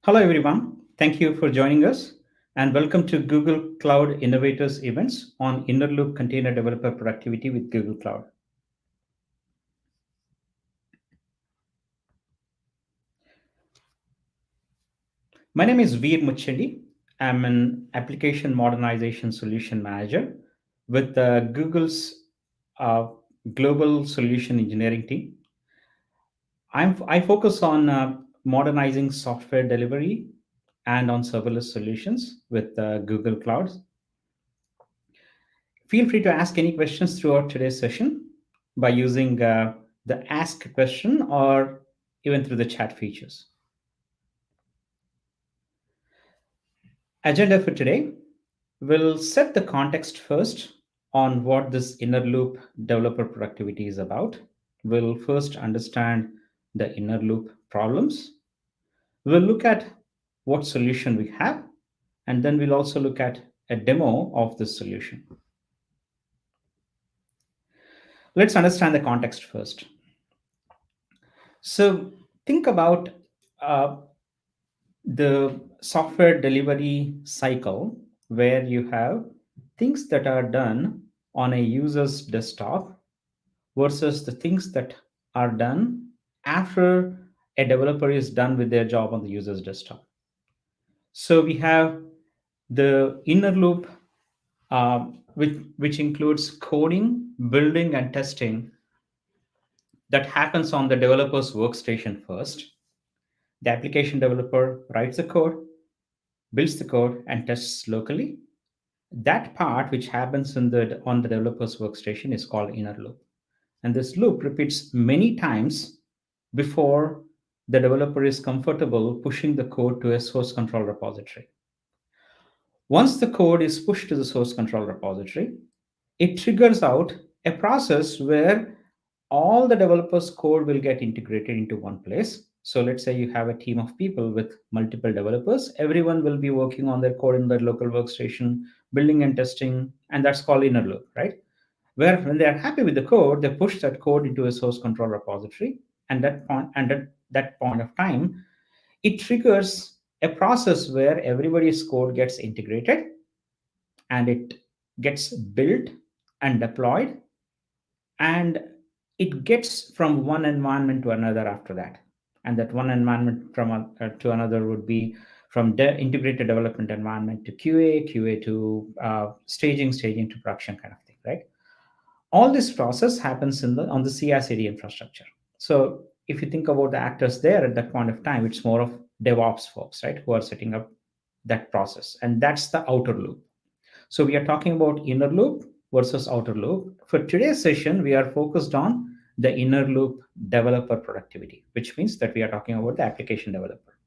Hello, everyone. Thank you for joining us, and welcome to Google Cloud Innovators events on Inner Loop Container Developer Productivity with Google Cloud. My name is Veer Muchendi. I'm an application modernization solution manager with Google's uh, global solution engineering team. I focus on modernizing software delivery and on serverless solutions with Google Cloud. Feel free to ask any questions throughout today's session by using the ask question or even through the chat features. Agenda for today, we'll set the context first on what this inner loop developer productivity is about. We'll first understand the inner loop problems. We'll look at what solution we have, and then we'll also look at a demo of this solution. Let's understand the context first. So think about uh, the software delivery cycle where you have things that are done on a user's desktop versus the things that are done after a developer is done with their job on the user's desktop. So we have the inner loop, which includes coding, building, and testing that happens on the developer's workstation first. The application developer writes the code, builds the code, and tests locally. That part which happens on the developer's workstation is called inner loop. And this loop repeats many times before the developer is comfortable pushing the code to a source control repository. Once the code is pushed to the source control repository, it triggers out a process where all the developers' code will get integrated into one place. So let's say you have a team of people with multiple developers. Everyone will be working on their code in their local workstation, building and testing, and that's called inner loop, right? Where when they are happy with the code, they push that code into a source control repository, and at that point of time, it triggers a process where everybody's code gets integrated and it gets built and deployed, and it gets from one environment to another after that. And that one environment to another would be from integrated development environment to QA to staging to production kind of thing, right? All this process happens on the CI/CD infrastructure. So if you think about the actors there at that point of time, it's more of DevOps folks, right, who are setting up that process, and that's the outer loop. So we are talking about inner loop versus outer loop. For today's session, we are focused on the inner loop developer productivity, which means that we are talking about the application developer.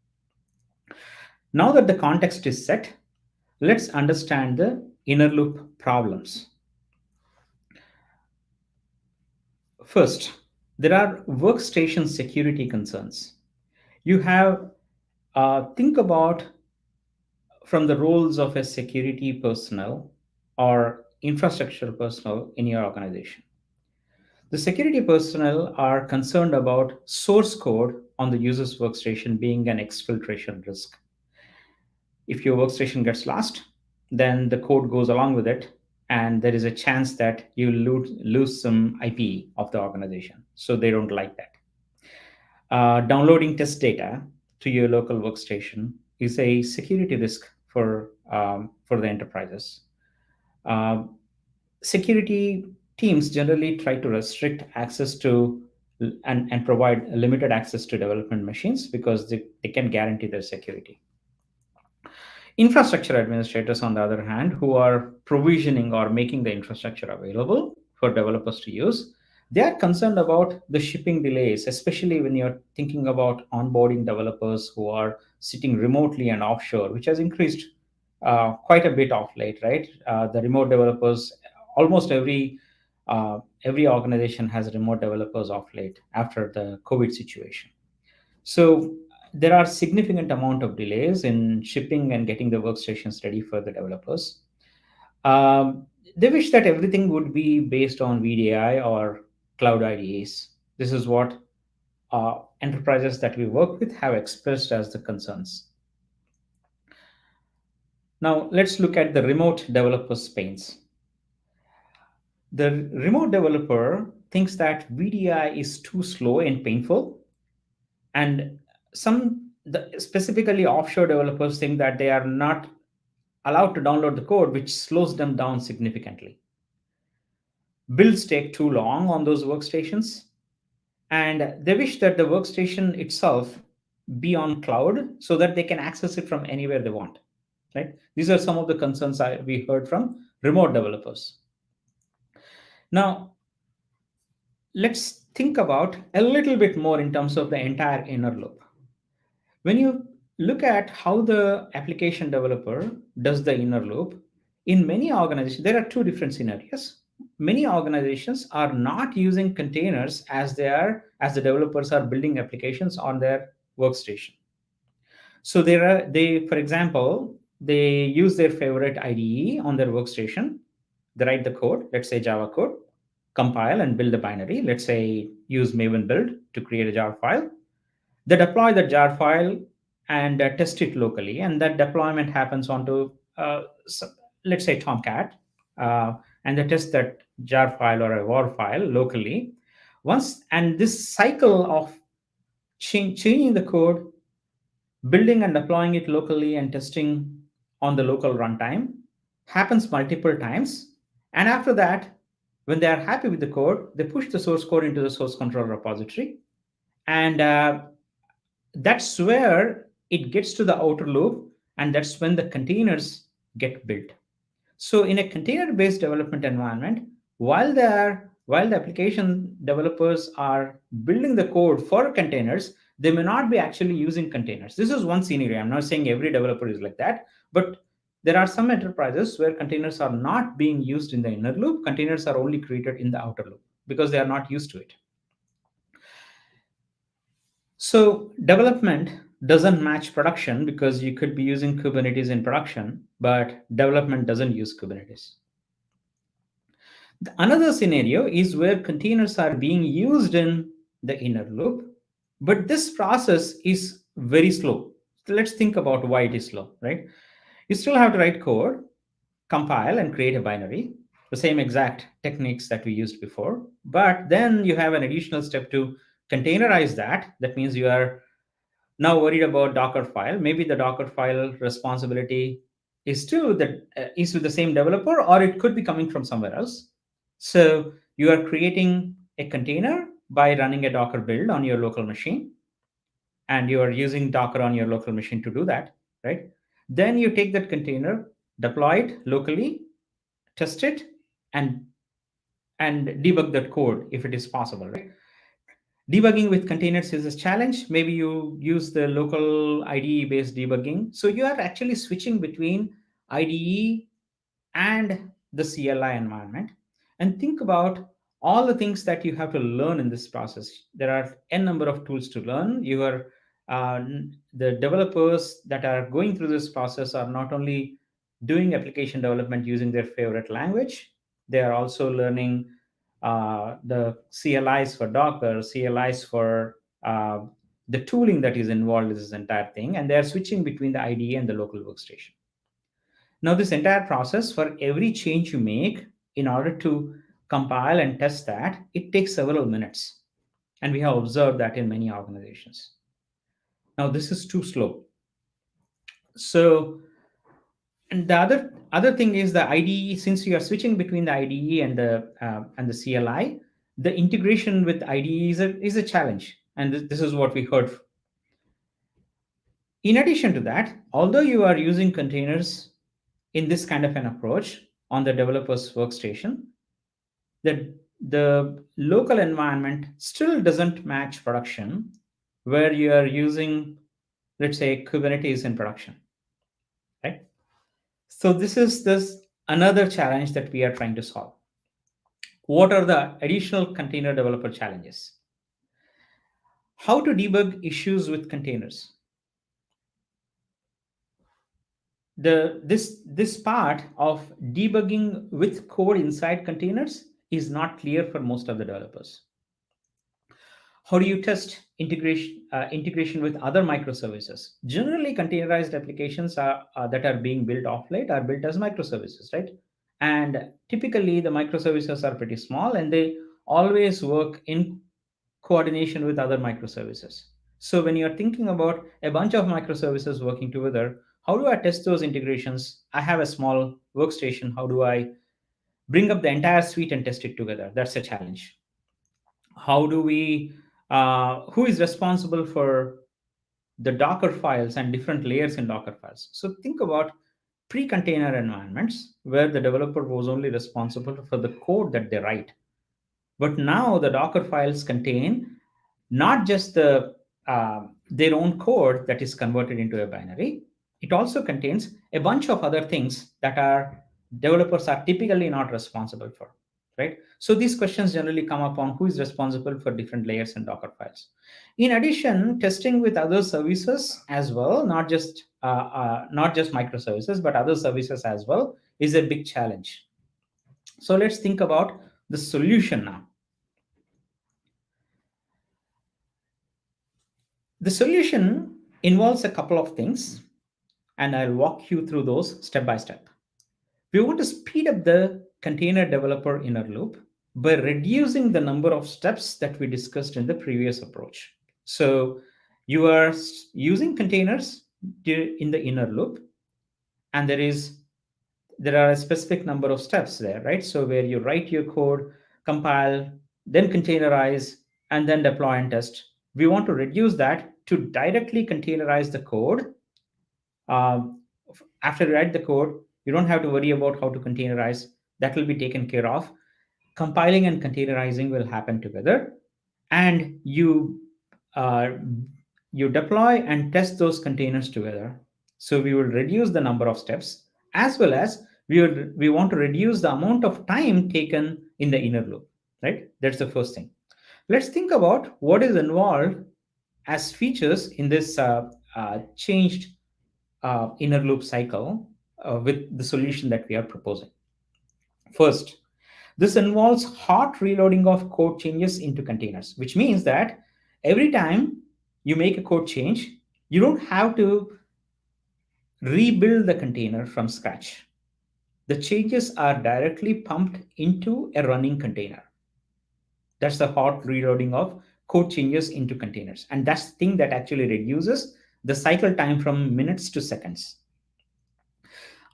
Now that the context is set, let's understand the inner loop problems. First, there are workstation security concerns. You have think about from the roles of a security personnel or infrastructure personnel in your organization. The security personnel are concerned about source code on the user's workstation being an exfiltration risk. If your workstation gets lost, then the code goes along with it, and there is a chance that you lose some IP of the organization. So they don't like that. Downloading test data to your local workstation is a security risk for the enterprises. Uh, Security teams generally try to restrict access to and provide limited access to development machines because they can guarantee their security. Infrastructure administrators, on the other hand, who are provisioning or making the infrastructure available for developers to use, they are concerned about the shipping delays, especially when you're thinking about onboarding developers who are sitting remotely and offshore, which has increased quite a bit of late, right? The remote developers, almost every organization has remote developers of late after the COVID situation. So there are significant amount of delays in shipping and getting the workstations ready for the developers. They wish that everything would be based on VDI or cloud IDEs. This is what enterprises that we work with have expressed as the concerns. Now let's look at the remote developer's pains. The remote developer thinks that VDI is too slow and painful, and specifically offshore developers think that they are not allowed to download the code, which slows them down significantly. Builds take too long on those workstations, and they wish that the workstation itself be on cloud so that they can access it from anywhere they want. Right? These are some of the concerns we heard from remote developers. Now, let's think about a little bit more in terms of the entire inner loop. When you look at how the application developer does the inner loop, in many organizations, there are two different scenarios. Many organizations are not using containers as the developers are building applications on their workstation. So for example, they use their favorite IDE on their workstation. They write the code, let's say Java code, compile and build the binary. Let's say use Maven build to create a jar file. They deploy the jar file and test it locally, and that deployment happens onto, let's say, Tomcat, and they test that jar file or a war file locally. And this cycle of changing the code, building and deploying it locally, and testing on the local runtime happens multiple times. And after that, when they are happy with the code, they push the source code into the source control repository. And that's where it gets to the outer loop, and that's when the containers get built. So in a container-based development environment, while the application developers are building the code for containers, they may not be actually using containers. This is one scenario. I'm not saying every developer is like that, but there are some enterprises where containers are not being used in the inner loop. Containers are only created in the outer loop because they are not used to it. So development doesn't match production because you could be using Kubernetes in production, but development doesn't use Kubernetes. Another scenario is where containers are being used in the inner loop, but this process is very slow. So let's think about why it is slow, right? You still have to write code, compile, and create a binary, the same exact techniques that we used before. But then you have an additional step to containerize that. That means you are now worried about Docker file. Maybe the Docker file responsibility is still is with the same developer, or it could be coming from somewhere else. So you are creating a container by running a Docker build on your local machine, and you are using Docker on your local machine to do that, right? Then you take that container, deploy it locally, test it, and debug that code if it is possible, right? Debugging with containers is a challenge. Maybe you use the local IDE-based debugging. So you are actually switching between IDE and the CLI environment. And think about all the things that you have to learn in this process. There are n number of tools to learn. Uh, the developers that are going through this process are not only doing application development using their favorite language, they are also learning the CLIs for Docker, CLIs for the tooling that is involved in this entire thing, and they are switching between the IDE and the local workstation. Now, this entire process, for every change you make, in order to compile and test that, it takes several minutes. And we have observed that in many organizations. Now, this is too slow. So, and the other thing is the IDE. Since you are switching between the IDE and the CLI, the integration with IDE is a challenge, and this is what we heard. In addition to that, although you are using containers in this kind of an approach on the developer's workstation, the local environment still doesn't match production, where you are using, let's say, Kubernetes in production, right? So this is another challenge that we are trying to solve. What are the additional container developer challenges? How to debug issues with containers? This part of debugging with code inside containers is not clear for most of the developers. How do you test integration with other microservices? Generally, containerized applications that are being built off late are built as microservices, right? And typically, the microservices are pretty small and they always work in coordination with other microservices. So when you're thinking about a bunch of microservices working together, how do I test those integrations? I have a small workstation. How do I bring up the entire suite and test it together? That's a challenge. How do we Who is responsible for the Docker files and different layers in Docker files? So think about pre-container environments where the developer was only responsible for the code that they write, but now the Docker files contain not just their own code that is converted into a binary. It also contains a bunch of other things that are developers are typically not responsible for, right? So these questions generally come up on who is responsible for different layers in Docker files. In addition, testing with other services as well, not just microservices, but other services as well, is a big challenge. So let's think about the solution now. The solution involves a couple of things, and I'll walk you through those step by step. We want to speed up the container developer inner loop by reducing the number of steps that we discussed in the previous approach. So you are using containers in the inner loop, and there are a specific number of steps there, right? So where you write your code, compile, then containerize, and then deploy and test. We want to reduce that to directly containerize the code. After you write the code, you don't have to worry about how to containerize. That will be taken care of. Compiling and containerizing will happen together, and uh, you deploy and test those containers together. So we will reduce the number of steps, as well as we want to reduce the amount of time taken in the inner loop, right? That's the first thing. Let's think about what is involved as features in this changed inner loop cycle with the solution that we are proposing. First, this involves hot reloading of code changes into containers, which means that every time you make a code change, you don't have to rebuild the container from scratch. The changes are directly pumped into a running container. That's the hot reloading of code changes into containers. And that's the thing that actually reduces the cycle time from minutes to seconds.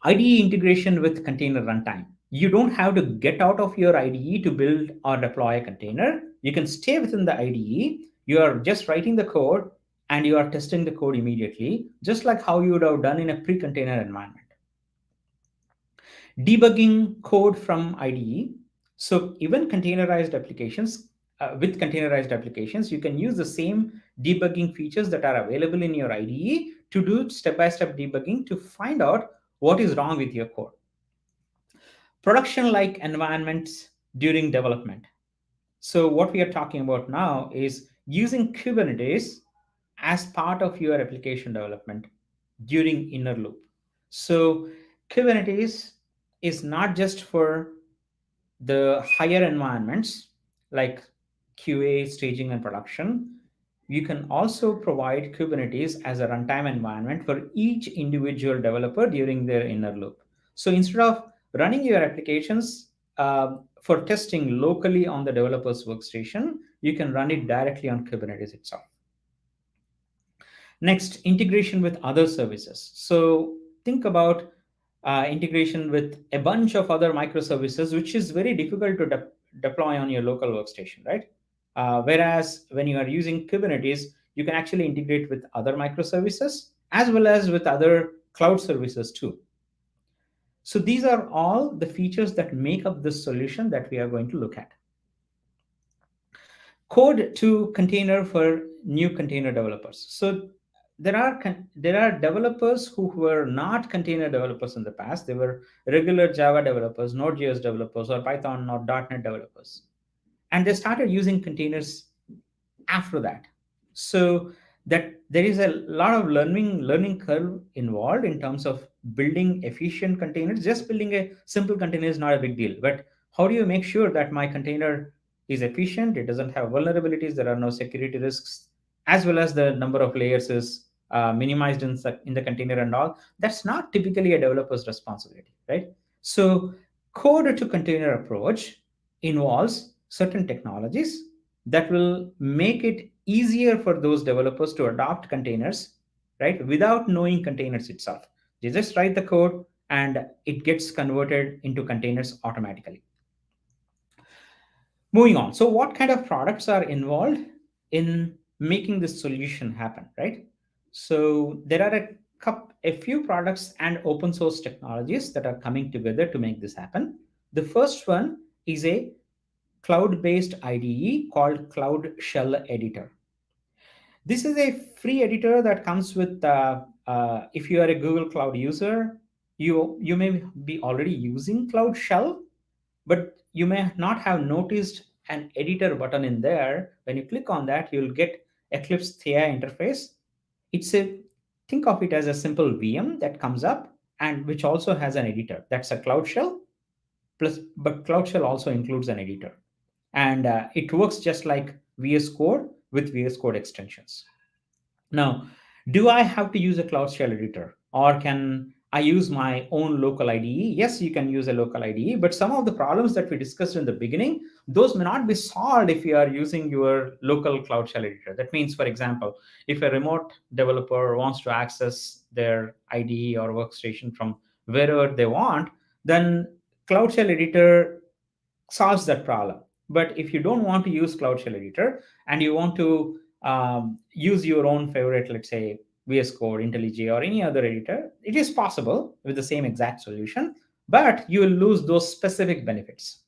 IDE integration with container runtime. You don't have to get out of your IDE to build or deploy a container. You can stay within the IDE. You are just writing the code and you are testing the code immediately, just like how you would have done in a pre-container environment. Debugging code from IDE. So even containerized applications, with containerized applications, you can use the same debugging features that are available in your IDE to do step-by-step debugging to find out what is wrong with your code. Production-like environments during development. So what we are talking about now is using Kubernetes as part of your application development during inner loop. So Kubernetes is not just for the higher environments like QA, staging, and production. You can also provide Kubernetes as a runtime environment for each individual developer during their inner loop. So instead of running your applications for testing locally on the developer's workstation, you can run it directly on Kubernetes itself. Next, integration with other services. So think about integration with a bunch of other microservices, which is very difficult to deploy on your local workstation, right? Whereas when you are using Kubernetes, you can actually integrate with other microservices as well as with other cloud services too. So these are all the features that make up this solution that we are going to look at. Code to container for new container developers. So there are developers who were not container developers in the past. They were regular Java developers, Node.js developers, or Python or .NET developers, and they started using containers after that. So that there is a lot of learning curve involved in terms of building efficient containers. Just building a simple container is not a big deal, but how do you make sure that my container is efficient, it doesn't have vulnerabilities, there are no security risks, as well as the number of layers is minimized in the container and all. That's not typically a developer's responsibility, right? So, code to container approach involves certain technologies that will make it easier for those developers to adopt containers, right, without knowing containers itself. They just write the code and it gets converted into containers automatically. Moving on. So, what kind of products are involved in making this solution happen, right? So, there are a few products and open source technologies that are coming together to make this happen. The first one is a cloud based IDE called Cloud Shell Editor. This is a free editor that comes with, if you are a Google Cloud user, you may be already using Cloud Shell, but you may not have noticed an editor button in there. When you click on that, you'll get Eclipse Thea interface. It's a Think of it as a simple VM that comes up and which also has an editor. That's a Cloud Shell plus, but Cloud Shell also includes an editor, and it works just like VS Code with VS Code extensions. Now, do I have to use a Cloud Shell editor or can I use my own local IDE? Yes, you can use a local IDE, but some of the problems that we discussed in the beginning, those may not be solved if you are using your local Cloud Shell editor. That means, for example, if a remote developer wants to access their IDE or workstation from wherever they want, then Cloud Shell editor solves that problem. But if you don't want to use Cloud Shell Editor and you want to use your own favorite, let's say VS Code, IntelliJ, or any other editor, it is possible with the same exact solution, but you will lose those specific benefits.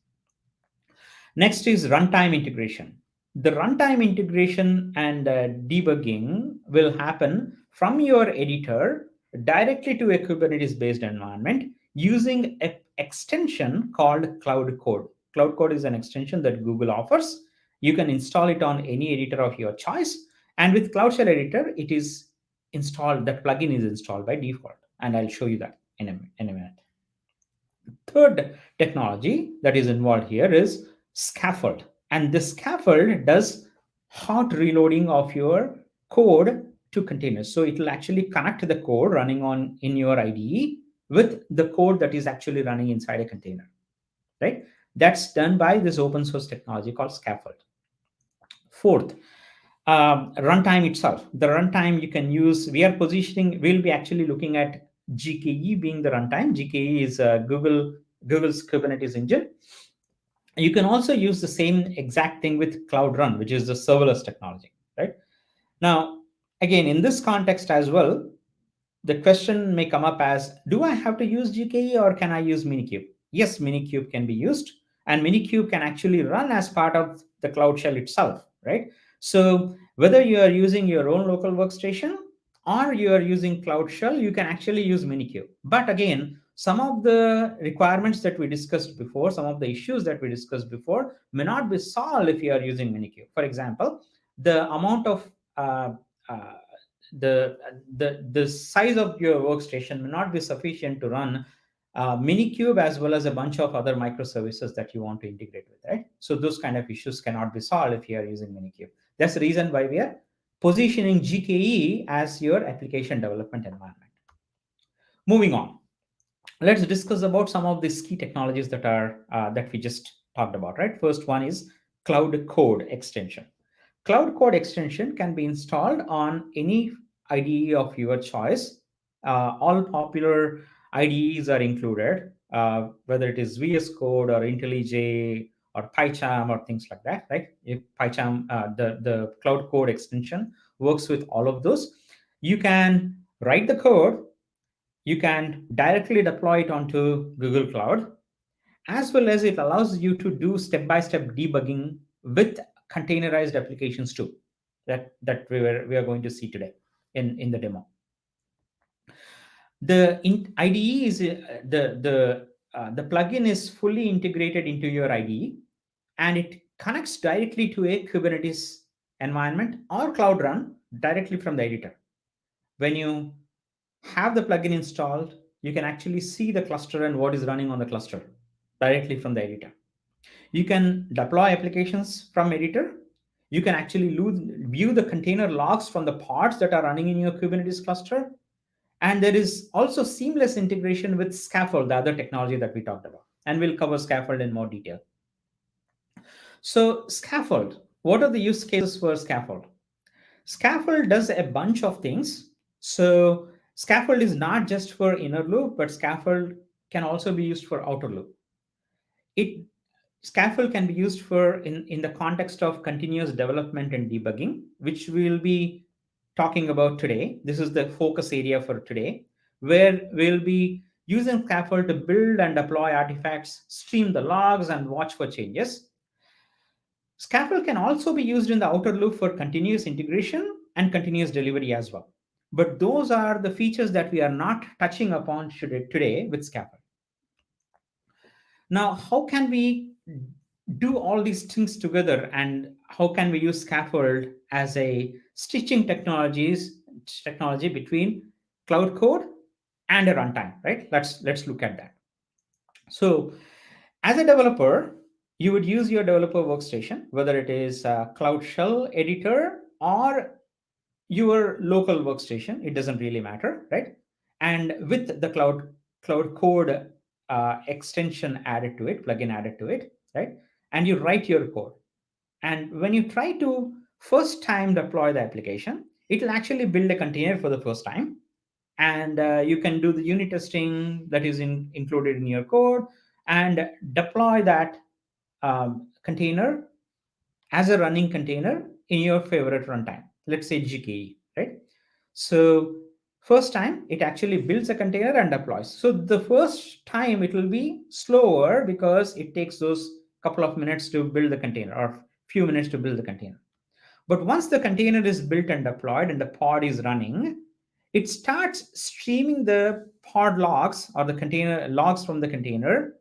Next is runtime integration. The runtime integration and debugging will happen from your editor directly to a Kubernetes based environment using an extension called Cloud Code. Cloud Code is an extension that Google offers. You can install it on any editor of your choice. And with Cloud Shell Editor, it is installed, that plugin is installed by default. And I'll show you that in a minute. Third technology that is involved here is Skaffold. And the Skaffold does hot reloading of your code to containers. So it will actually connect the code running on in your IDE with the code that is actually running inside a container, right? That's done by this open source technology called Skaffold. Fourth, runtime itself. The runtime you can use, we'll be actually looking at GKE being the runtime. GKE is Google's Kubernetes engine. You can also use the same exact thing with Cloud Run, which is the serverless technology, right? Now, again, in this context as well, the question may come up as, do I have to use GKE or can I use Minikube? Yes, Minikube can be used, and Minikube can actually run as part of the Cloud Shell itself, right? So whether you are using your own local workstation or you are using Cloud Shell, you can actually use Minikube. But again, some of the requirements that we discussed before, some of the issues that we discussed before may not be solved if you are using Minikube. For example, the amount of uh, the size of your workstation may not be sufficient to run Minikube as well as a bunch of other microservices that you want to integrate with, right? So those kind of issues cannot be solved if you are using Minikube. That's the reason why we are positioning GKE as your application development environment. Moving on, let's discuss about some of these key technologies that we just talked about, right? First one is Cloud Code extension. Cloud Code extension can be installed on any IDE of your choice. All popular IDEs are included, whether it is VS Code or IntelliJ or PyCharm or things like that, right? If PyCharm, the Cloud Code extension works with all of those. You can write the code, you can directly deploy it onto Google Cloud, as well as it allows you to do step-by-step debugging with containerized applications too, that we are going to see today in the demo. The IDE is the plugin is fully integrated into your IDE, and it connects directly to a Kubernetes environment or Cloud Run directly from the editor. When you have the plugin installed, you can actually see the cluster and what is running on the cluster directly from the editor. You can deploy applications from editor. You can actually view the container logs from the pods that are running in your Kubernetes cluster. And there is also seamless integration with Skaffold, the other technology that we talked about. And we'll cover Skaffold in more detail. So, Skaffold, what are the use cases for Skaffold? Skaffold does a bunch of things. So, Skaffold is not just for inner loop, but Skaffold can also be used for outer loop. It Scaffold can be used for in the context of continuous development and debugging, which we'll be talking about today. This is the focus area for today, where we'll be using Scaffold to build and deploy artifacts, stream the logs, and watch for changes. Scaffold can also be used in the outer loop for continuous integration and continuous delivery as well. But those are the features that we are not touching upon today with Scaffold. Now, how can we do all these things together, and how can we use Scaffold as a stitching technology between cloud code and a runtime, right? Let's look at that. So, as a developer, you would use your developer workstation, whether it is a Cloud Shell editor or your local workstation. It doesn't really matter, right? And with the cloud code extension added to it, plugin added to it, right? And you write your code. And when you try to first time deploy the application, it will actually build a container for the first time. And you can do the unit testing that is included in your code and deploy that container as a running container in your favorite runtime, let's say GKE, right? So first time it actually builds a container and deploys. So the first time it will be slower because it takes those couple of minutes to build the container or few minutes to build the container. But once the container is built and deployed and the pod is running, it starts streaming the pod logs or the container logs from the container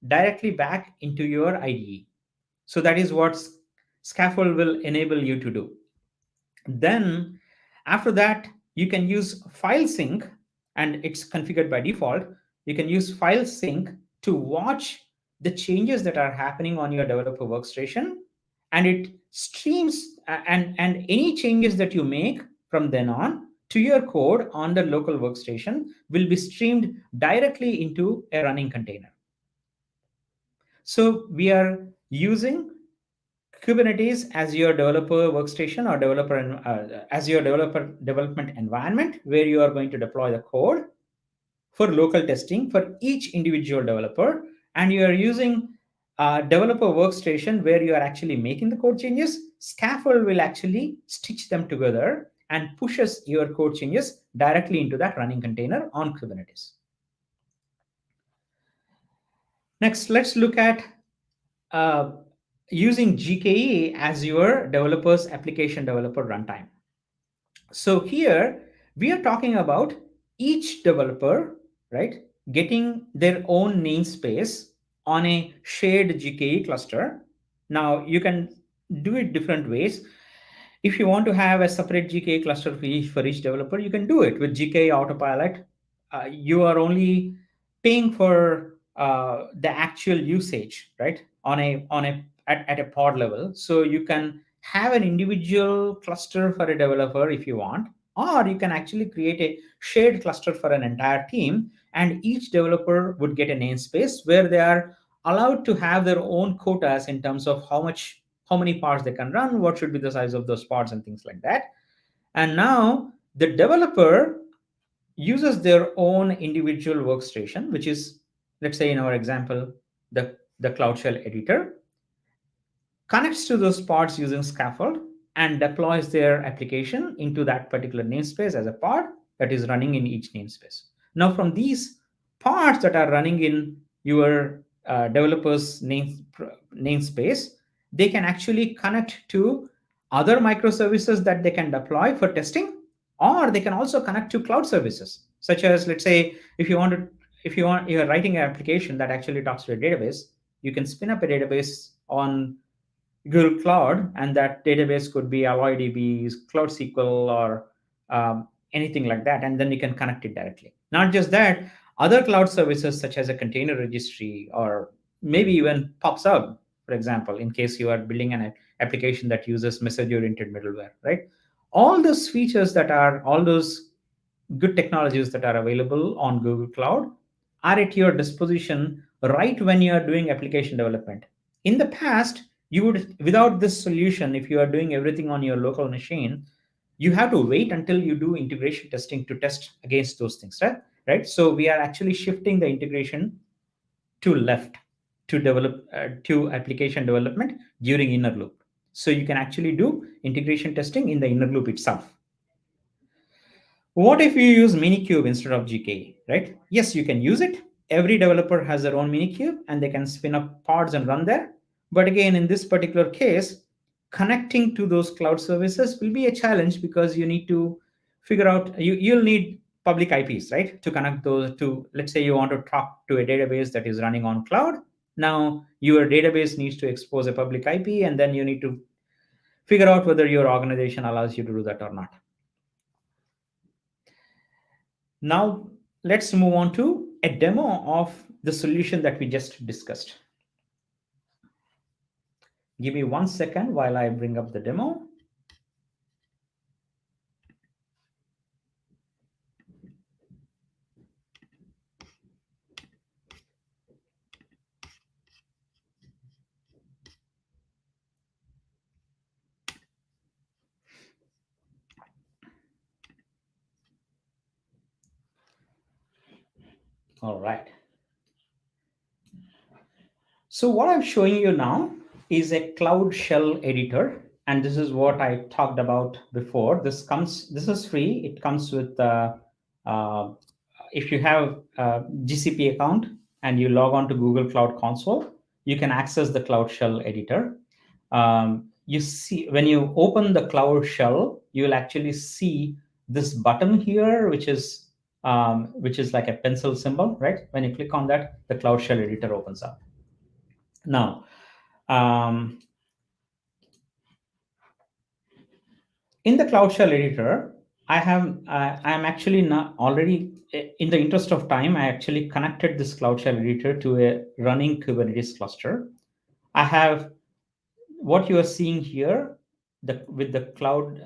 directly back into your IDE. So that is what Scaffold will enable you to do. Then after that, you can use file sync, and it's configured by default. You can use file sync to watch the changes that are happening on your developer workstation, and it streams and any changes that you make from then on to your code on the local workstation will be streamed directly into a running container. So we are using Kubernetes as your developer workstation or as your developer development environment, where you are going to deploy the code for local testing for each individual developer, and you are using developer workstation where you are actually making the code changes. Scaffold will actually stitch them together and pushes your code changes directly into that running container on Kubernetes. Next, let's look at uh, using GKE as your developer's application developer runtime. So here we are talking about each developer, right, getting their own namespace on a shared GKE cluster. Now you can do it different ways. If you want to have a separate GKE cluster for each developer, you can do it with GKE Autopilot. You are only paying for the actual usage, right, at a pod level. So you can have an individual cluster for a developer if you want, or you can actually create a shared cluster for an entire team, and each developer would get a namespace where they are allowed to have their own quotas in terms of how many pods they can run, what should be the size of those pods, and things like that. And now the developer uses their own individual workstation, which is, let's say in our example, the Cloud Shell editor, connects to those pods using Scaffold and deploys their application into that particular namespace as a pod that is running in each namespace. Now, from these pods that are running in your developer's namespace, they can actually connect to other microservices that they can deploy for testing, or they can also connect to cloud services, such as, let's say, you're writing an application that actually talks to a database, you can spin up a database on Google Cloud, and that database could be AlloyDB, Cloud SQL, or anything like that, and then you can connect it directly. Not just that, other cloud services such as a container registry or maybe even pops out, for example, in case you are building an application that uses message-oriented middleware, right? All those features that are, all those good technologies that are available on Google Cloud are at your disposition right when you are doing application development. In the past, you would, without this solution, if you are doing everything on your local machine, you have to wait until you do integration testing to test against those things, right? Right. So we are actually shifting the integration to left to develop to application development during inner loop. So you can actually do integration testing in the inner loop itself. What if you use Minikube instead of GKE, right? Yes, you can use it. Every developer has their own Minikube and they can spin up pods and run there. But again, in this particular case, connecting to those cloud services will be a challenge because you need to figure out, you'll need public IPs, right? To connect those to, let's say you want to talk to a database that is running on cloud. Now your database needs to expose a public IP and then you need to figure out whether your organization allows you to do that or not. Now, let's move on to a demo of the solution that we just discussed. Give me 1 second while I bring up the demo. All right. So what I'm showing you now is a Cloud Shell editor, and this is what I talked about before. This is free. It comes with, uh, if you have a GCP account and you log on to Google Cloud Console, you can access the Cloud Shell editor. You see, when you open the Cloud Shell, you'll actually see this button here, which is like a pencil symbol, right? When you click on that, the Cloud Shell editor opens up. Now, in the Cloud Shell editor, I'm actually not already, in the interest of time, I actually connected this Cloud Shell editor to a running Kubernetes cluster. I have what you are seeing here, with the cloud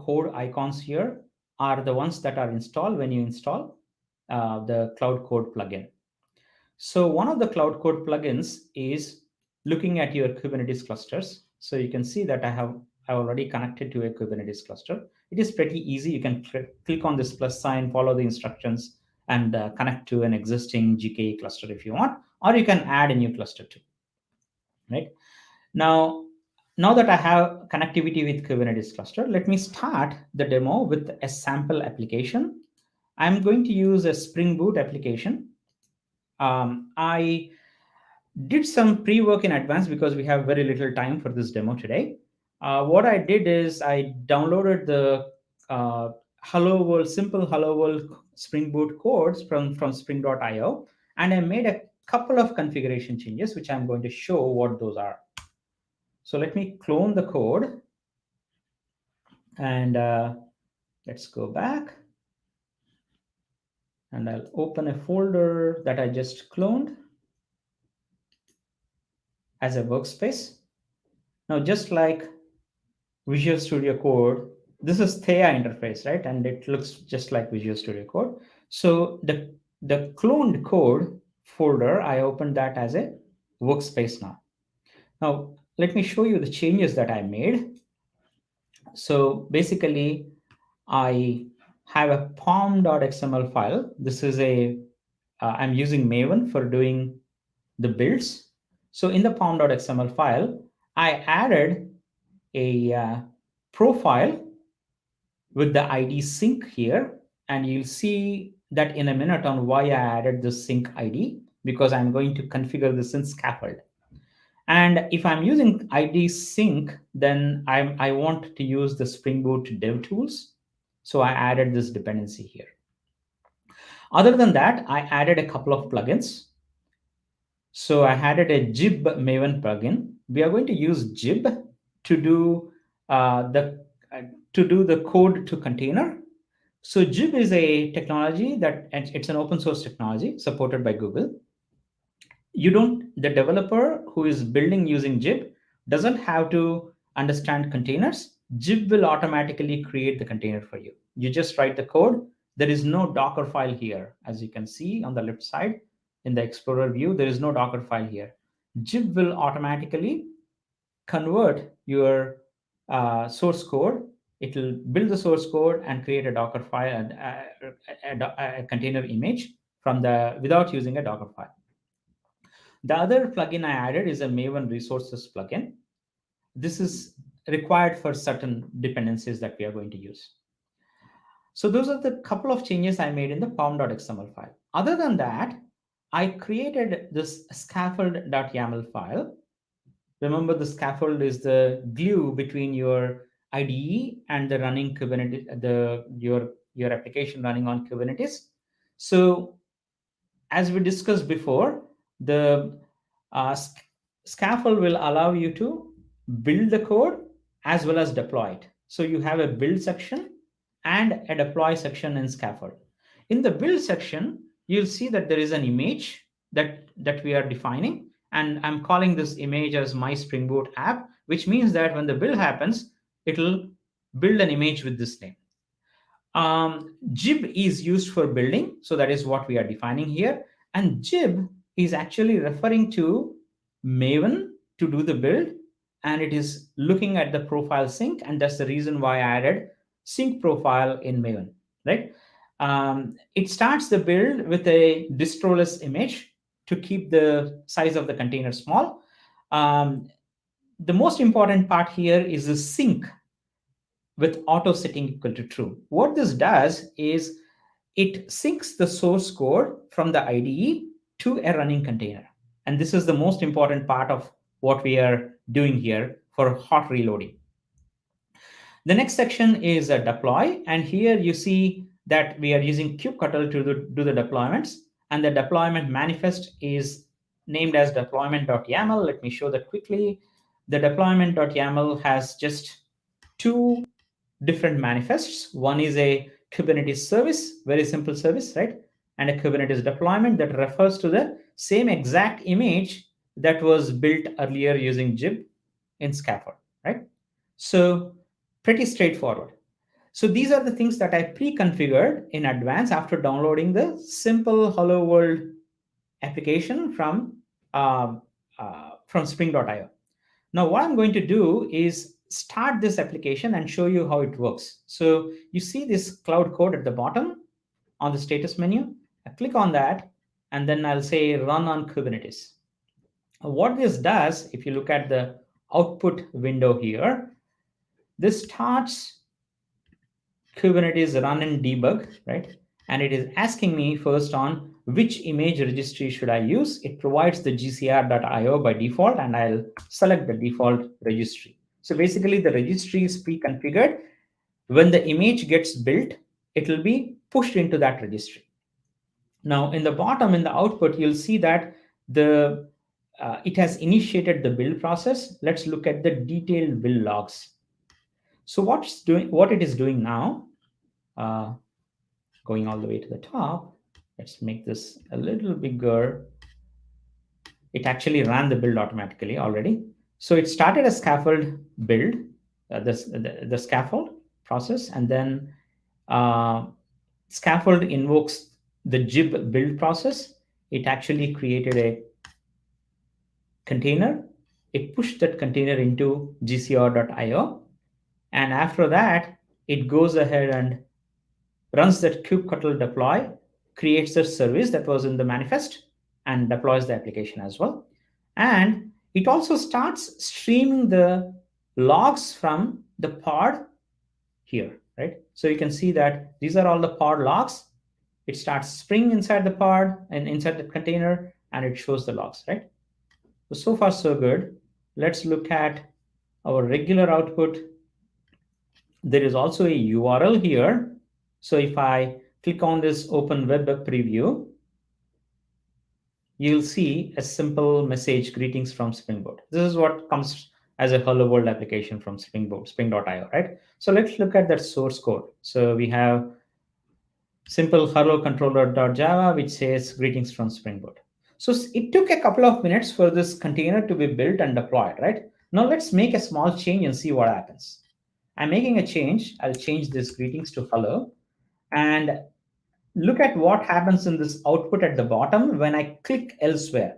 code icons here are the ones that are installed when you install the Cloud Code plugin. So one of the Cloud Code plugins is looking at your Kubernetes clusters. So you can see that I already connected to a Kubernetes cluster. It is pretty easy. You can click on this plus sign, follow the instructions, and connect to an existing GKE cluster if you want, or you can add a new cluster too. Right now, that I have connectivity with Kubernetes cluster, let me start the demo with a sample application. I'm going to use a Spring Boot application. I did some pre-work in advance because we have very little time for this demo today. What I did is I downloaded the Hello World, simple Hello World Spring Boot codes from spring.io, and I made a couple of configuration changes, which I'm going to show what those are. So let me clone the code, and let's go back, and I'll open a folder that I just cloned as a workspace. Now, just like Visual Studio Code, this is Thea interface, right? And it looks just like Visual Studio Code. So the cloned code folder, I opened that as a workspace now. Now, let me show you the changes that I made. So basically, I have a pom.xml file. This is I'm using Maven for doing the builds. So in the pom.xml file, I added a profile with the ID sync here. And you'll see that in a minute on why I added the sync ID, because I'm going to configure this in Skaffold. And if I'm using ID sync, then I want to use the Spring Boot dev tools. So I added this dependency here. Other than that, I added a couple of plugins. So I added a Jib Maven plugin. We are going to use Jib to do the code to container. So Jib is a technology that it's an open source technology supported by Google. The developer who is building using Jib doesn't have to understand containers. Jib will automatically create the container for you. You just write the code. There is no Docker file here. As you can see on the left side in the Explorer view, there is no Docker file here. Jib will automatically convert your source code. It will build the source code and create a Docker file and a container image from the without using a Docker file. The other plugin I added is a Maven resources plugin. This is required for certain dependencies that we are going to use. So those are the couple of changes I made in the pom.xml file. Other than that, I created this scaffold.yaml file. Remember, the scaffold is the glue between your IDE and the running Kubernetes, your application running on Kubernetes. So as we discussed before, the scaffold will allow you to build the code as well as deploy it. So you have a build section and a deploy section in scaffold. In the build section, you'll see that there is an image that we are defining, and I'm calling this image as my Spring Boot app, which means that when the build happens, it'll build an image with this name. Jib is used for building, so that is what we are defining here. And Jib is actually referring to Maven to do the build, and it is looking at the profile sync, and that's the reason why I added sync profile in Maven, right? It starts the build with a distroless image to keep the size of the container small. The most important part here is the sync with auto setting equal to true. What this does is it syncs the source code from the IDE to a running container. And this is the most important part of what we are doing here for hot reloading. The next section is a deploy. And here you see that we are using kubectl to do the deployments. And the deployment manifest is named as deployment.yaml. Let me show that quickly. The deployment.yaml has just two different manifests. One is a Kubernetes service, very simple service, right? And a Kubernetes deployment that refers to the same exact image that was built earlier using Jib in Scaffold, right? So pretty straightforward. So these are the things that I pre-configured in advance after downloading the simple Hello World application from Spring.io. Now, what I'm going to do is start this application and show you how it works. So you see this cloud code at the bottom on the status menu. I click on that, and then I'll say run on Kubernetes. What this does, if you look at the output window here, this starts Kubernetes run and debug, right? And it is asking me first on which image registry should I use. It provides the gcr.io by default, and I'll select the default registry. So basically the registry is pre-configured. When the image gets built, it will be pushed into that registry. Now in the bottom, in the output, you'll see that it has initiated the build process. Let's look at the detailed build logs. So what it is doing now, going all the way to the top, let's make this a little bigger. It actually ran the build automatically already. So it started a scaffold build, the scaffold process, and then scaffold invokes the Jib build process. It actually created a container. It pushed that container into gcr.io. And after that, it goes ahead and runs that kubectl deploy, creates the service that was in the manifest, and deploys the application as well. And it also starts streaming the logs from the pod here, right? So you can see that these are all the pod logs. It starts Spring inside the pod and inside the container, and it shows the logs, right? So far, so good. Let's look at our regular output. There is also a URL here. So if I click on this Open Web Preview, you'll see a simple message, greetings from Spring Boot. This is what comes as a Hello World application from Spring Boot, Spring.io, right? So let's look at that source code. So we have simple hello controller.java, which says greetings from Spring Boot. So it took a couple of minutes for this container to be built and deployed, right? Now let's make a small change and see what happens. I'm making a change. I'll change this greetings to hello. And look at what happens in this output at the bottom when I click elsewhere.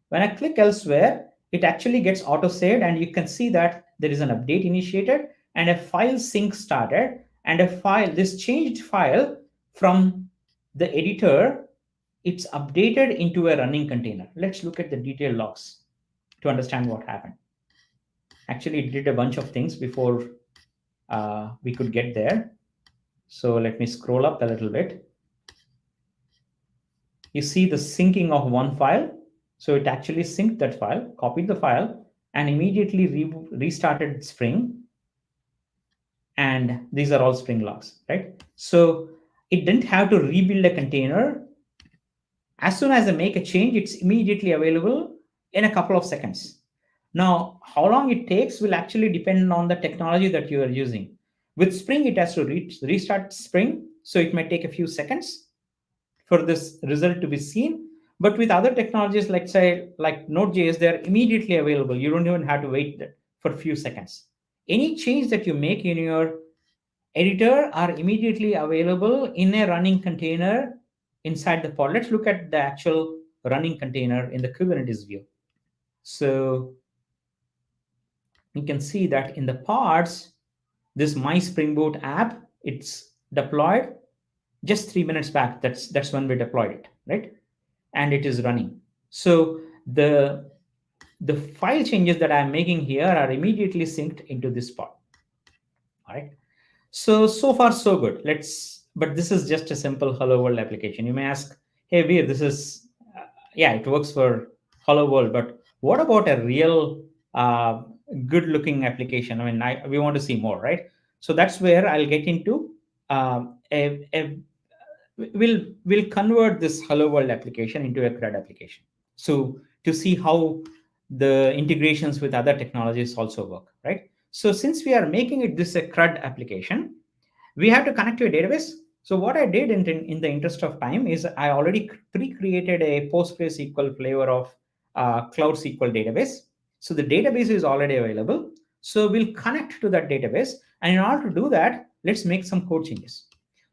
When I click elsewhere, it actually gets auto-saved, and you can see that there is an update initiated and a file sync started, and this changed file from the editor, it's updated into a running container. Let's look at the detailed logs to understand what happened. Actually, it did a bunch of things before we could get there. So let me scroll up a little bit. You see the syncing of one file. So it actually synced that file, copied the file, and immediately restarted Spring. And these are all Spring logs, right? So it didn't have to rebuild a container. As soon as I make a change, it's immediately available in a couple of seconds. Now, how long it takes will actually depend on the technology that you are using. With Spring, it has to restart Spring, so it might take a few seconds for this result to be seen. But with other technologies, like say, like Node.js, they're immediately available. You don't even have to wait for a few seconds. Any change that you make in your editor are immediately available in a running container inside the pod. Let's look at the actual running container in the Kubernetes view. So you can see that in the pods, this My Spring Boot app, it's deployed just 3 minutes back. That's when we deployed it, right? And it is running. So the file changes that I'm making here are immediately synced into this pod. All right. So far so good. But this is just a simple Hello World application. You may ask, hey Veer, this is yeah, it works for Hello World, but what about a real good looking application? I mean, we want to see more, right? So that's where I'll get into we'll convert this Hello World application into a CRUD application. So to see how the integrations with other technologies also work, right? So since we are making it this a CRUD application, we have to connect to a database. So what I did in the interest of time is I already pre-created a PostgreSQL flavor of Cloud SQL database. So the database is already available. So we'll connect to that database. And in order to do that, let's make some code changes.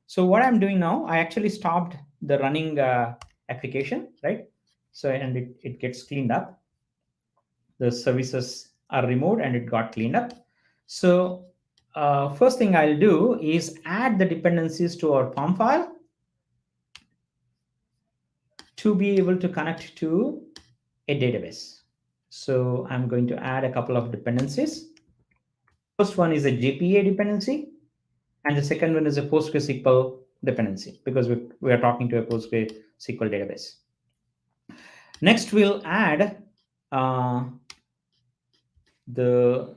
So what I'm doing now, I actually stopped the running application, right? So, and it gets cleaned up. The services are removed and it got cleaned up. So first thing I'll do is add the dependencies to our POM file to be able to connect to a database. So I'm going to add a couple of dependencies. First one is a JPA dependency, and the second one is a PostgreSQL dependency because we are talking to a PostgreSQL database. Next, we'll add the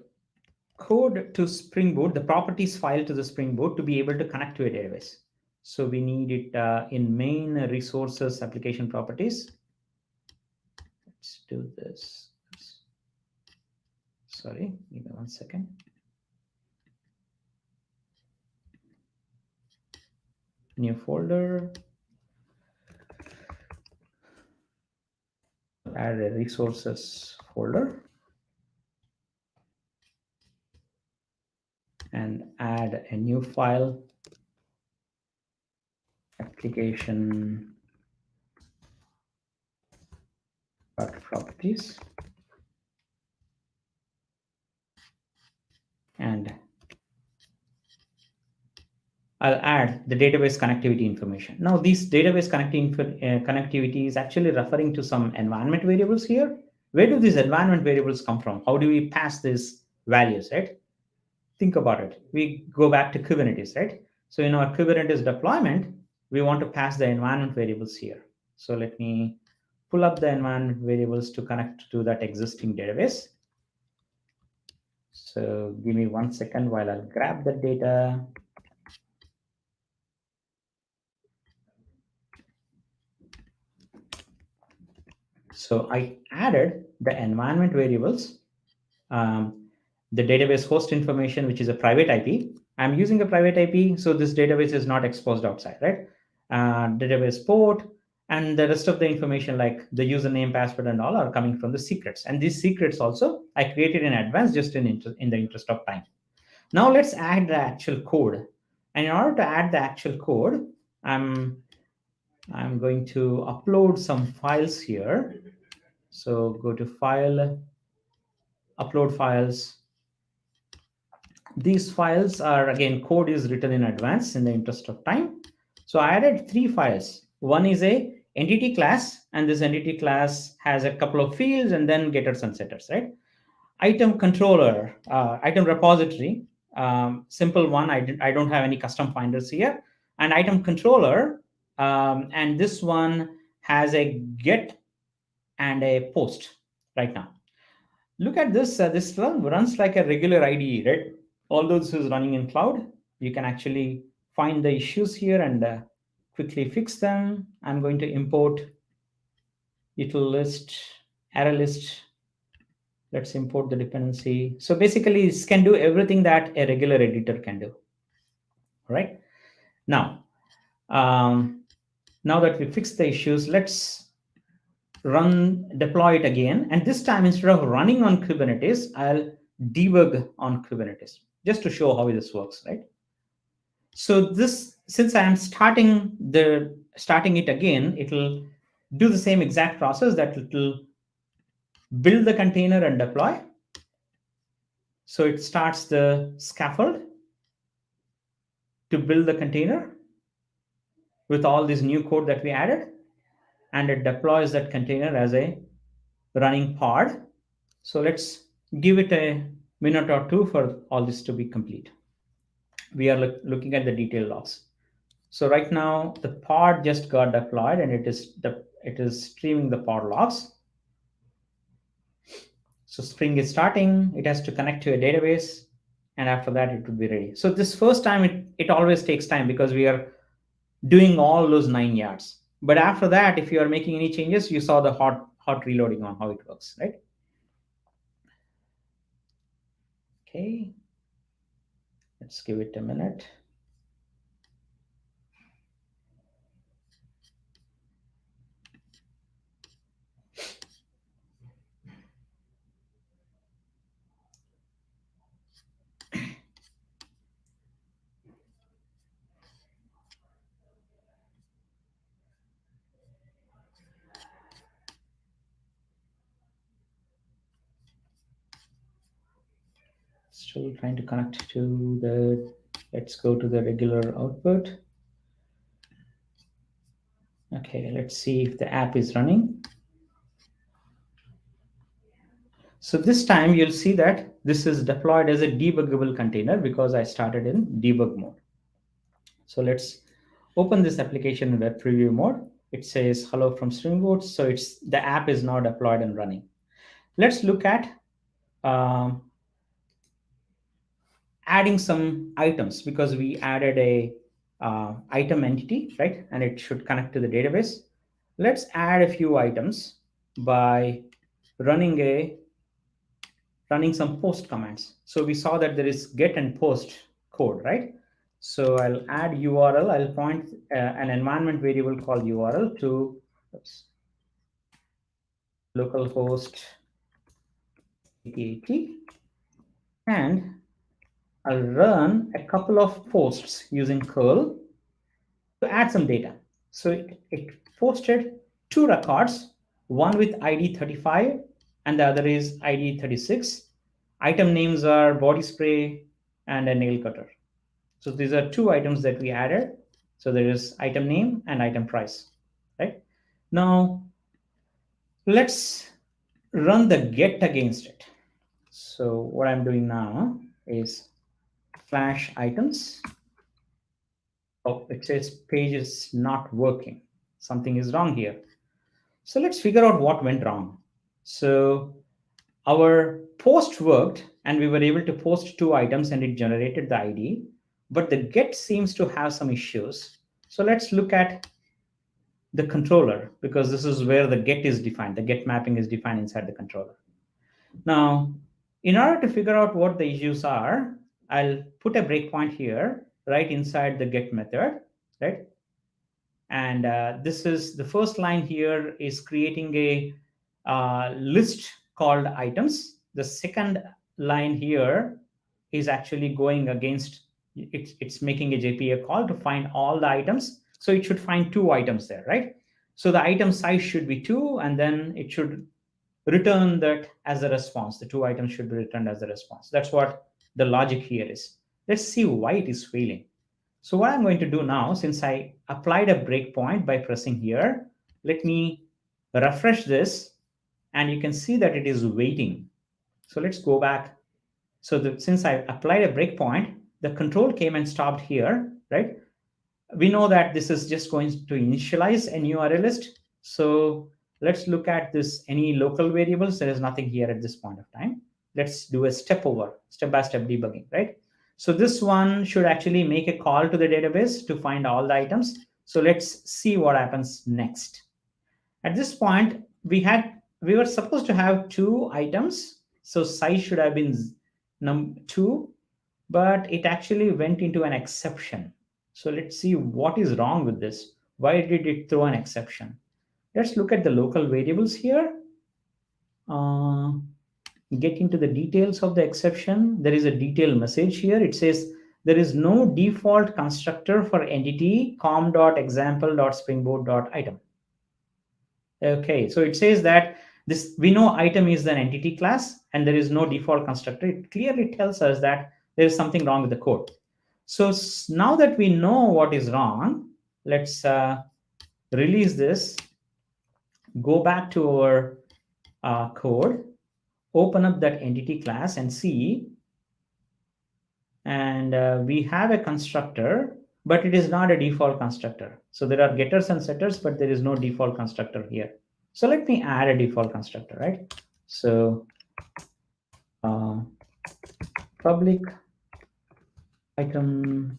code to Spring Boot, the properties file to the Spring Boot to be able to connect to a database. So we need it in main resources application properties. Let's do this. Sorry, give me 1 second. New folder. Add a resources folder. And add a new file, application properties, and I'll add the database connectivity information. Now, this database connectivity is actually referring to some environment variables here. Where do these environment variables come from? How do we pass these values, right? Think about it. We go back to Kubernetes, right? So in our Kubernetes deployment, we want to pass the environment variables here. So let me pull up the environment variables to connect to that existing database. So give me 1 second while I'll grab the data. So I added the environment variables, the database host information, which is a private IP. I'm using a private IP, so this database is not exposed outside, right? Database port, And the rest of the information like the username, password, and all are coming from the secrets. And these secrets also I created in advance just in the interest of time. Now let's add the actual code. And in order to add the actual code, I'm going to upload some files here. So go to File, Upload Files. These files are, again, code is written in advance in the interest of time. So I added 3 files. One is a entity class, and this entity class has a couple of fields and then getters and setters, right? Item controller, item repository, simple one. I don't have any custom finders here. And item controller, and this one has a get and a post right now. Look at this. This runs like a regular IDE, right? Although this is running in cloud, you can actually find the issues here and quickly fix them. I'm going to import util list, array list. Let's import the dependency. So basically, this can do everything that a regular editor can do. All right. Now, now that we fixed the issues, let's deploy it again. And this time, instead of running on Kubernetes, I'll debug on Kubernetes just to show how this works, right? So this, since I am starting it again, it'll do the same exact process, that it'll build the container and deploy. So it starts the scaffold to build the container with all this new code that we added, and it deploys that container as a running pod. So let's give it a minute or two for all this to be complete. We are looking at the detailed logs. So right now the pod just got deployed, and it is streaming the pod logs. So Spring is starting. It has to connect to a database, and after that it would be ready. So this first time it always takes time because we are doing all those 9 yards. But after that, if you are making any changes, you saw the hot reloading on how it works, right? Okay, let's give it a minute. Still trying to connect to the, let's go to the regular output. Okay, let's see if the app is running. So this time you'll see that this is deployed as a debuggable container because I started in debug mode. So let's open this application in web preview mode. It says hello from Spring Boot. So the app is now deployed and running. Let's look at adding some items, because we added a item entity, right? And it should connect to the database. Let's add a few items by running some post commands. So we saw that there is get and post code, right? So I'll add URL. I'll point an environment variable called URL to localhost 8080, and I'll run a couple of posts using curl to add some data. So it posted 2 records, one with ID 35 and the other is ID 36. Item names are body spray and a nail cutter. So these are 2 items that we added. So there is item name and item price, right? Now let's run the get against it. So what I'm doing now is flash items. Oh, it says page is not working. Something is wrong here. So let's figure out what went wrong. So our post worked and we were able to post 2 items and it generated the ID, but the get seems to have some issues. So let's look at the controller, because this is where the get is defined. The get mapping is defined inside the controller. Now, in order to figure out what the issues are, I'll put a breakpoint here right inside the get method, right? And this is the first line here is creating a list called items. The second line here is actually going against, it's making a JPA call to find all the items. So it should find 2 items there, right? So the item size should be 2, and then it should return that as a response. The 2 items should be returned as a response. That's what the logic here is. Let's see why it is failing. So what I'm going to do now, since I applied a breakpoint by pressing here, let me refresh this, and you can see that it is waiting. So let's go back. So since I applied a breakpoint, the control came and stopped here, right? We know that this is just going to initialize a new array list. So let's look at this, any local variables. There is nothing here at this point of time. Let's do a step-by-step debugging, right? So this one should actually make a call to the database to find all the items. So let's see what happens next. At this point, we were supposed to have 2 items. So size should have been 2, but it actually went into an exception. So let's see what is wrong with this. Why did it throw an exception? Let's look at the local variables here. Get into the details of the exception. There is a detail message here. It says there is no default constructor for entity com.example.springboard.item. Okay, so it says that this, we know item is an entity class and there is no default constructor. It clearly tells us that there is something wrong with the code. So now that we know what is wrong, let's release this, go back to our code, open up that entity class and see. And we have a constructor, but it is not a default constructor. So there are getters and setters, but there is no default constructor here. So let me add a default constructor, right? So public item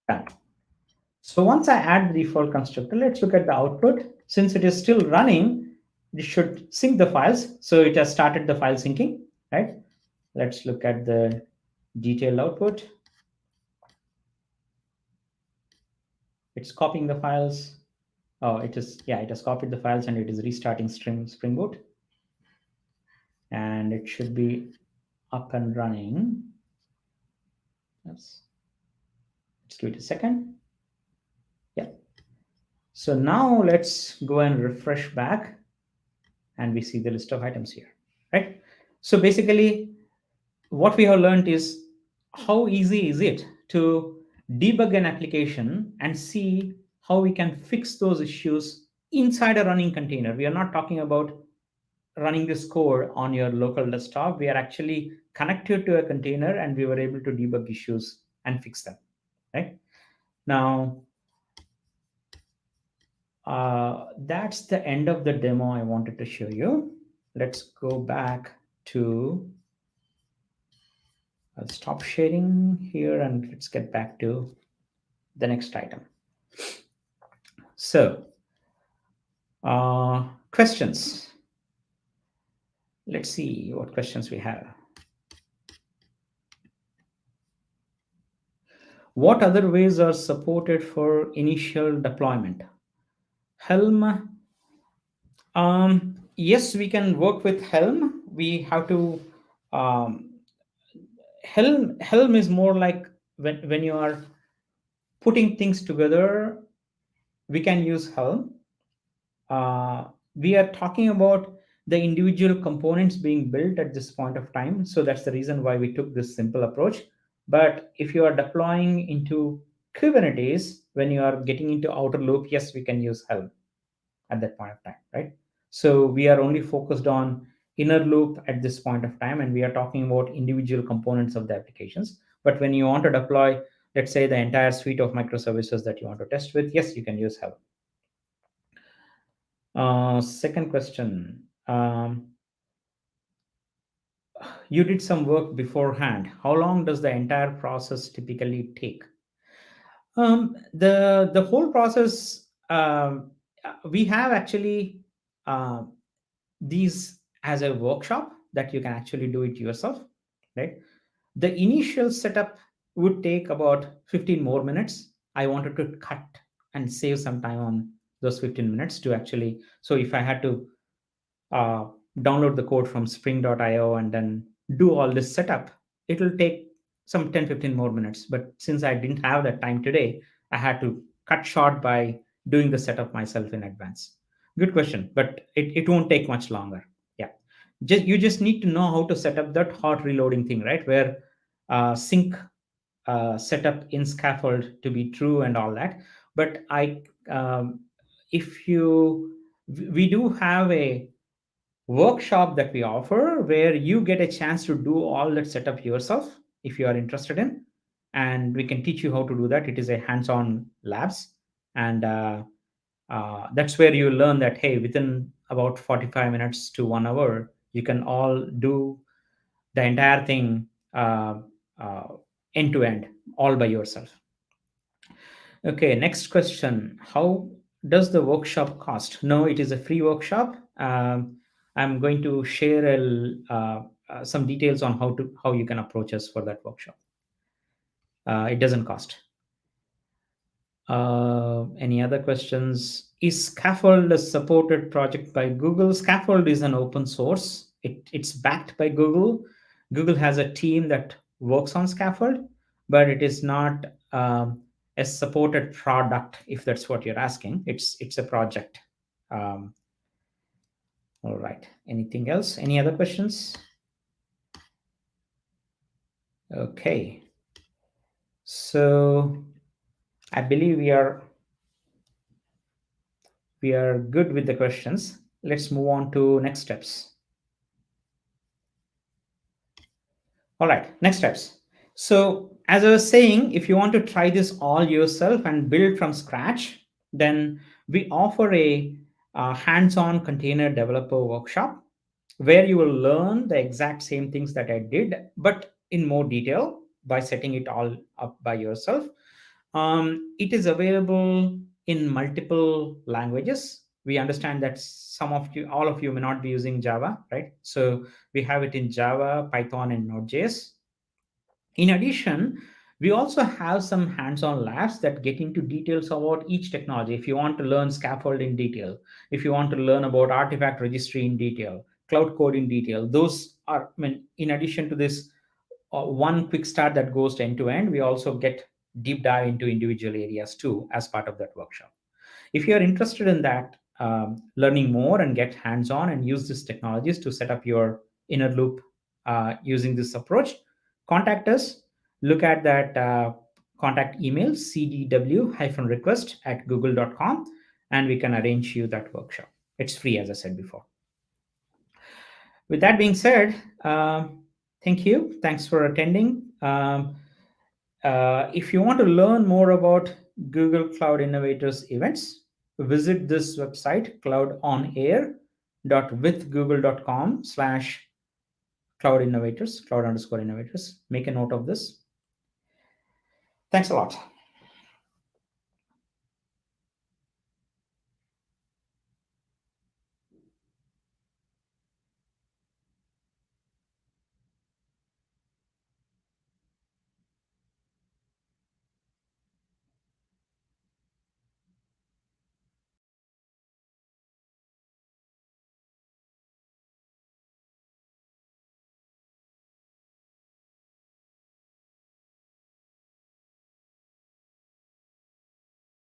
done. So once I add the default constructor, let's look at the output. Since it is still running, it should sync the files. So it has started the file syncing, right? Let's look at the detailed output. It's copying the files. Oh, it is, yeah, it has copied the files and it is restarting Spring Boot. And it should be up and running. Let's give it a second. Yeah. So now let's go and refresh back and we see the list of items here, right? So basically what we have learned is how easy is it to debug an application and see how we can fix those issues inside a running container. We are not talking about running this code on your local desktop. We are actually connected to a container and we were able to debug issues and fix them, right? Now, that's the end of the demo I wanted to show you. Let's go back to, I'll stop sharing here and let's get back to the next item. So, questions. Let's see what questions we have. What other ways are supported for initial deployment? Helm. Yes, we can work with Helm. We have to, Helm is more like when you are putting things together, we can use Helm. We are talking about the individual components being built at this point of time. So that's the reason why we took this simple approach. But if you are deploying into Kubernetes, when you are getting into outer loop, yes, we can use Helm at that point of time, right? So we are only focused on inner loop at this point of time, and we are talking about individual components of the applications. But when you want to deploy, let's say, the entire suite of microservices that you want to test with, yes, you can use Helm. Second question. You did some work beforehand. How long does the entire process typically take? The whole process, we have actually these as a workshop that you can actually do it yourself, right? The initial setup would take about 15 more minutes. I wanted to cut and save some time on those 15 minutes to actually. So if I had to uh, download the code from spring.io and then do all this setup, it will take some 10-15 more minutes. But since I didn't have that time today, I had to cut short by doing the setup myself in advance. Good question, but it won't take much longer. Yeah. You just need to know how to set up that hot reloading thing, right? Where sync setup in Skaffold to be true and all that. But if you, we do have a workshop that we offer where you get a chance to do all that setup yourself if you are interested in, and we can teach you how to do that. It is a hands-on labs, and that's where you learn that, hey, within about 45 minutes to 1 hour, you can all do the entire thing uh, end to end all by yourself. Okay, next question. How does the workshop cost? No, it is a free workshop. I'm going to share some details on how you can approach us for that workshop. It doesn't cost. Any other questions? Is Scaffold a supported project by Google? Scaffold is an open source. It's backed by Google. Google has a team that works on Scaffold, but it is not a supported product, if that's what you're asking. It's a project. Um, all right. Anything else? Any other questions? Okay. So I believe we are good with the questions. Let's move on to next steps. All right, next steps. So as I was saying, if you want to try this all yourself and build from scratch, then we offer a hands-on container developer workshop where you will learn the exact same things that I did, but in more detail by setting it all up by yourself. It is available in multiple languages. We understand that some of you, all of you may not be using Java, right? So we have it in Java, Python, and Node.js. In addition, we also have some hands-on labs that get into details about each technology. If you want to learn scaffold in detail, if you want to learn about artifact registry in detail, cloud code in detail, those are, I mean, in addition to this one quick start that goes to end to end, we also get deep dive into individual areas too as part of that workshop. If you are interested in that, learning more and get hands-on and use these technologies to set up your inner loop using this approach, contact us. Look at that contact email, cdw-request@google.com, and we can arrange you that workshop. It's free, as I said before. With that being said, thank you. Thanks for attending. If you want to learn more about Google Cloud Innovators events, visit this website, cloudonair.withgoogle.com/cloud innovators, cloud_innovators. Make a note of this. Thanks a lot.